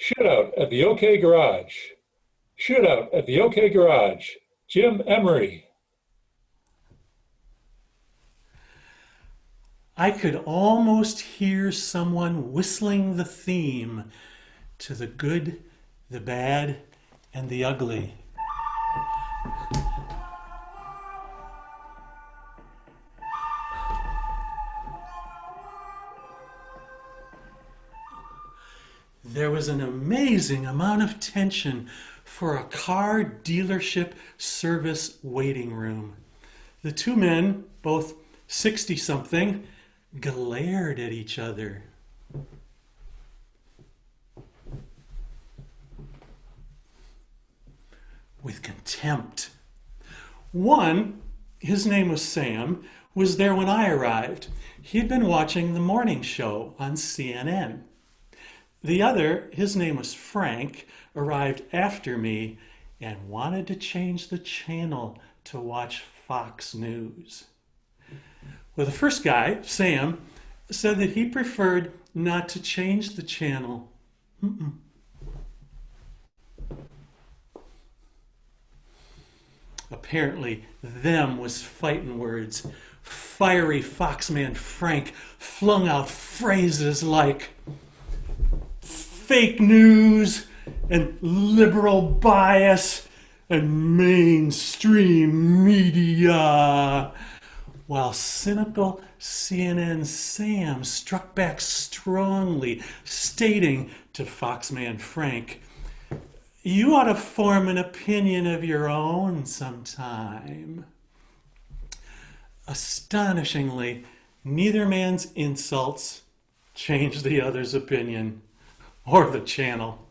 Shootout at the OK Garage. Shootout at the OK Garage. Jim Emery. I could almost hear someone whistling the theme to the good, the bad, and the ugly. There was an amazing amount of tension for a car dealership service waiting room. The two men, both 60 something, glared at each other. With contempt. One, his name was Sam, was there when I arrived. He'd been watching the morning show on CNN. The other, his name was Frank, arrived after me and wanted to change the channel to watch Fox News. Well, the first guy, Sam, said that he preferred not to change the channel. Apparently, them was fighting words. Fiery Foxman Frank flung out phrases like fake news and liberal bias and mainstream media, while cynical CNN Sam struck back strongly, stating to Foxman Frank, "You ought to form an opinion of your own sometime." Astonishingly, neither man's insults changed the other's opinion or the channel.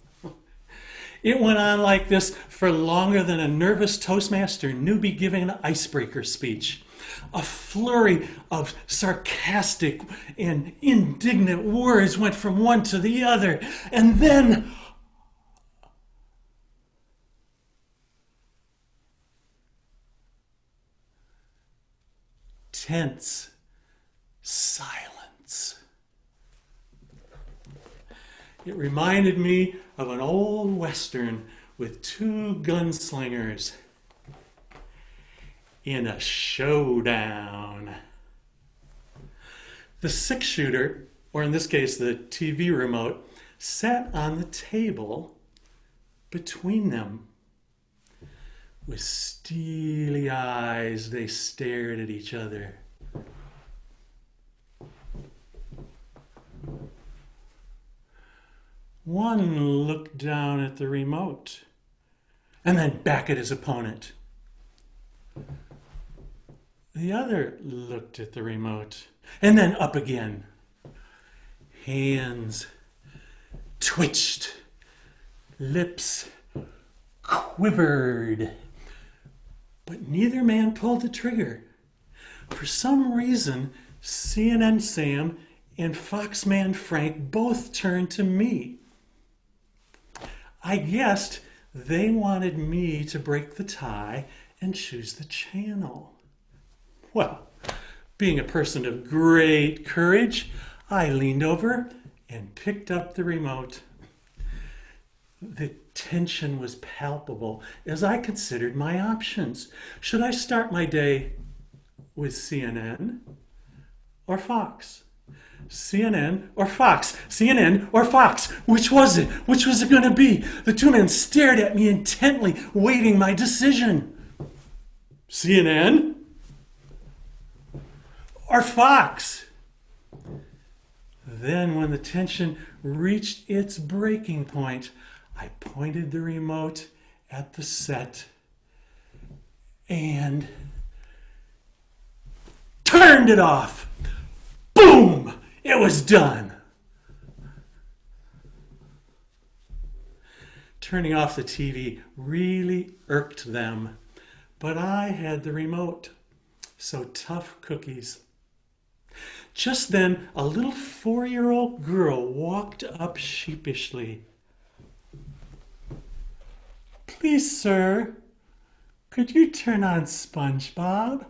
It went on like this for longer than a nervous Toastmaster newbie giving an icebreaker speech. A flurry of sarcastic and indignant words went from one to the other, and then tense silence. It reminded me of an old Western with two gunslingers in a showdown. The six-shooter, or in this case the TV remote, sat on the table between them. With steely eyes, they stared at each other. One looked down at the remote and then back at his opponent. The other looked at the remote and then up again. Hands twitched, lips quivered, but neither man pulled the trigger. For some reason, CNN Sam and Foxman Frank both turned to me. I guessed they wanted me to break the tie and choose the channel. Well, being a person of great courage, I leaned over and picked up the remote. The tension was palpable as I considered my options. Should I start my day with CNN or Fox? CNN or Fox? CNN or Fox? Which was it? Which was it going to be? The two men stared at me intently, waiting my decision. CNN or Fox? Then, when the tension reached its breaking point, I pointed the remote at the set and turned it off. Boom! It was done. Turning off the TV really irked them, but I had the remote, so tough cookies. Just then, a little 4-year-old girl walked up sheepishly. "Please, sir, could you turn on SpongeBob?"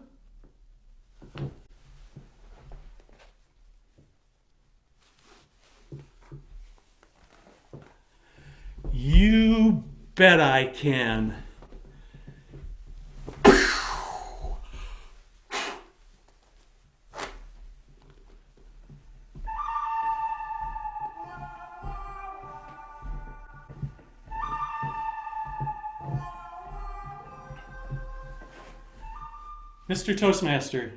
You bet I can. Mr. Toastmaster,